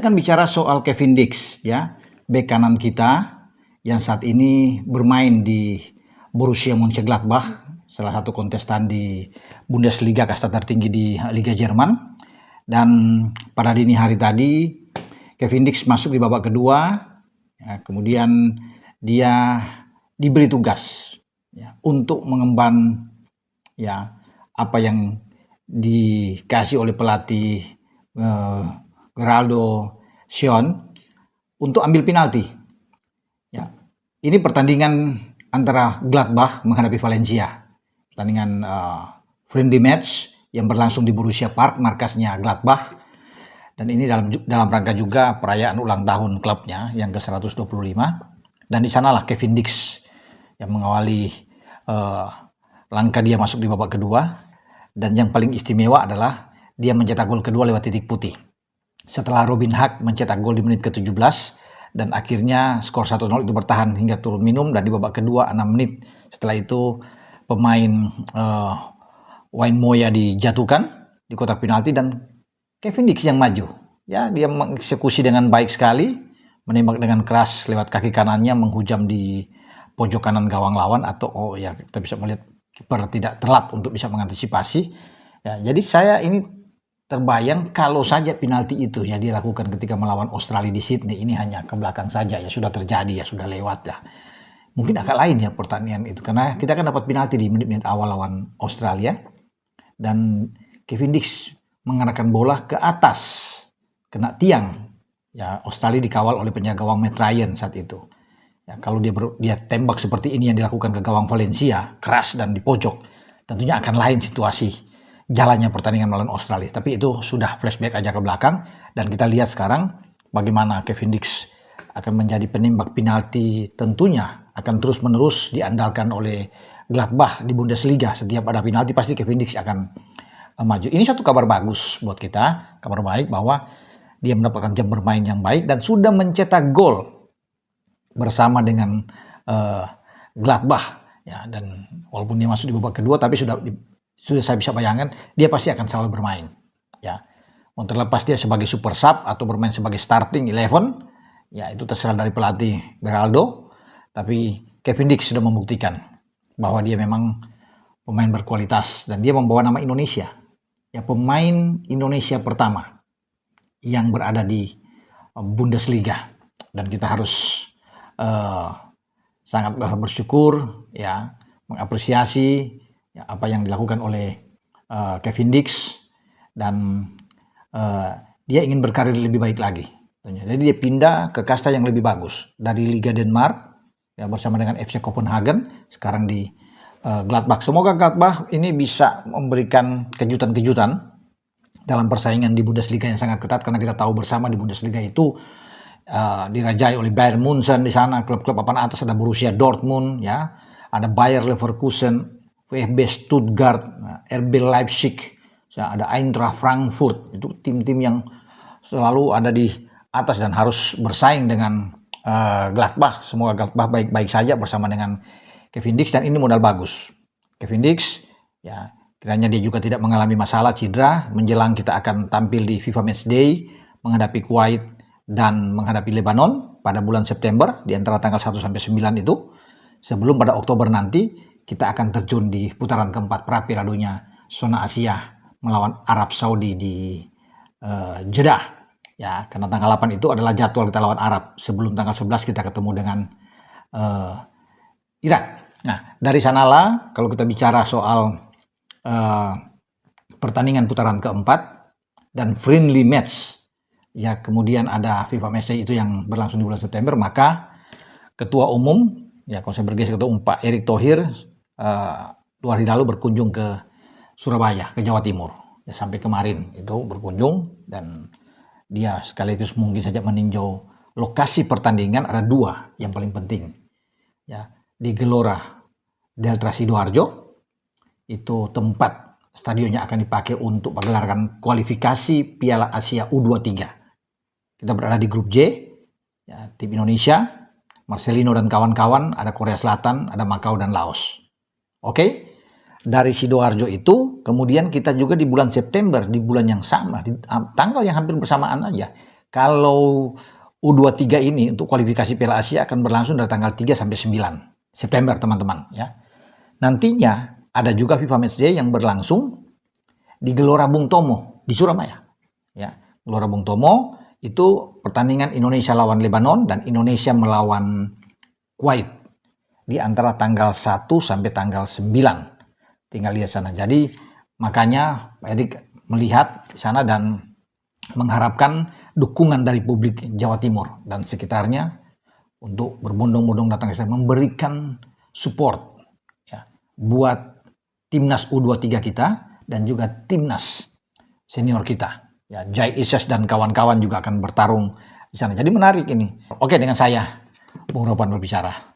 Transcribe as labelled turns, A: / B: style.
A: akan bicara soal Kevin Dix, ya, bek kanan kita yang saat ini bermain di Borussia Mönchengladbach, salah satu kontestan di Bundesliga, kasta tertinggi di Liga Jerman. Dan pada dini hari tadi Kevin Dix masuk di babak kedua, ya, kemudian dia diberi tugas, ya, untuk mengemban, ya, apa yang dikasih oleh pelatih Geraldo Sean untuk ambil penalti. Ya, ini pertandingan antara Gladbach menghadapi Valencia, pertandingan friendly match yang berlangsung di Borussia Park, markasnya Gladbach, dan ini dalam rangka juga perayaan ulang tahun klubnya yang ke-125. Dan di sanalah Kevin Dix yang mengawali langkah dia masuk di babak kedua, dan yang paling istimewa adalah dia mencetak gol kedua lewat titik putih. Setelah Robin Hack mencetak gol di menit ke-17 dan akhirnya skor 1-0 itu bertahan hingga turun minum, dan di babak kedua 6 menit setelah itu pemain Wayne Moya dijatuhkan di kotak penalti dan Kevin Dix yang maju. Ya, dia mengeksekusi dengan baik sekali, menembak dengan keras lewat kaki kanannya menghujam di pojok kanan gawang lawan, atau ya kita bisa melihat kiper tidak telat untuk bisa mengantisipasi. Ya, jadi saya ini terbayang kalau saja penalti itu ya dilakukan ketika melawan Australia di Sydney, ini hanya ke belakang saja, ya sudah terjadi, ya sudah lewat ya. Mungkin agak lain ya pertandingan itu, karena kita kan dapat penalti di menit-menit awal lawan Australia, dan Kevin Dix mengarahkan bola ke atas, kena tiang. Ya, Australia dikawal oleh penjaga gawang Matt Ryan saat itu. Ya, kalau dia tembak seperti ini yang dilakukan ke gawang Valencia, keras dan di pojok, tentunya akan lain situasi jalannya pertandingan melawan Australia. Tapi itu sudah flashback aja ke belakang, dan kita lihat sekarang bagaimana Kevin Dix akan menjadi penembak penalti, tentunya akan terus-menerus diandalkan oleh Gladbach di Bundesliga. Setiap ada penalti pasti Kevin Dix akan maju. Ini satu kabar bagus buat kita, kabar baik bahwa dia mendapatkan jam bermain yang baik dan sudah mencetak gol bersama dengan Gladbach, ya. Dan walaupun dia masuk di babak kedua, tapi sudah saya bisa bayangkan dia pasti akan selalu bermain, ya. Terlepas dia sebagai super sub atau bermain sebagai starting 11, ya itu terserah dari pelatih Geraldo. Tapi Kevin Dix sudah membuktikan bahwa dia memang pemain berkualitas dan dia membawa nama Indonesia, ya, pemain Indonesia pertama yang berada di Bundesliga, dan kita harus sangat bersyukur, ya, mengapresiasi apa yang dilakukan oleh Kevin Dix, dan dia ingin berkarir lebih baik lagi. Jadi dia pindah ke kasta yang lebih bagus dari Liga Denmark, ya, bersama dengan FC Copenhagen, sekarang di Gladbach. Semoga Gladbach ini bisa memberikan kejutan-kejutan dalam persaingan di Bundesliga yang sangat ketat, karena kita tahu bersama di Bundesliga itu dirajai oleh Bayern Munchen. Di sana klub-klub papan atas ada Borussia Dortmund, ya, ada Bayer Leverkusen, VfB Stuttgart, RB Leipzig, ada Eintracht Frankfurt. Itu tim-tim yang selalu ada di atas dan harus bersaing dengan Gladbach. Semoga Gladbach baik-baik saja bersama dengan Kevin Dix, dan ini modal bagus. Kevin Dix, ya, kiranya dia juga tidak mengalami masalah cedera menjelang kita akan tampil di FIFA Matchday menghadapi Kuwait dan menghadapi Lebanon pada bulan September di antara tanggal 1 sampai 9 itu. Sebelum pada Oktober nanti kita akan terjun di putaran keempat pra-Piala Zona Asia melawan Arab Saudi di Jeddah, ya, karena tanggal 8 itu adalah jadwal kita lawan Arab. Sebelum tanggal 11 kita ketemu dengan Irak. Nah, dari sanalah kalau kita bicara soal pertandingan putaran keempat dan friendly match, ya, kemudian ada FIFA Matchday itu yang berlangsung di bulan September, maka Ketua Umum, ya, kalau saya bergeser Ketua Umum Pak Erick Thohir 2 hari lalu berkunjung ke Surabaya, ke Jawa Timur, ya, sampai kemarin itu berkunjung, dan dia sekaligus mungkin saja meninjau lokasi pertandingan. Ada 2 yang paling penting, ya, di Gelora Delta Sidoarjo, itu tempat stadionnya akan dipakai untuk pergelaran kualifikasi Piala Asia U23. Kita berada di grup J, ya, tim Indonesia, Marcelino dan kawan-kawan, ada Korea Selatan, ada Makau dan Laos. Oke, dari Sidoarjo itu kemudian kita juga di bulan September, di bulan yang sama, di tanggal yang hampir bersamaan aja, Kalau U23 ini untuk kualifikasi Piala Asia akan berlangsung dari tanggal 3 sampai 9 September, teman-teman, ya. Nantinya ada juga FIFA Matchday yang berlangsung di Gelora Bung Tomo di Surabaya. Ya, Gelora Bung Tomo itu pertandingan Indonesia lawan Lebanon dan Indonesia melawan Kuwait di antara tanggal 1 sampai tanggal 9. Tinggal lihat sana. Jadi makanya Pak Erik melihat di sana dan mengharapkan dukungan dari publik Jawa Timur dan sekitarnya untuk berbondong-bondong datang ke sana memberikan support, ya, buat timnas U23 kita dan juga timnas senior kita. Ya, Jai Isyas dan kawan-kawan juga akan bertarung di sana. Jadi menarik ini. Oke, dengan saya Bung Ropan berbicara.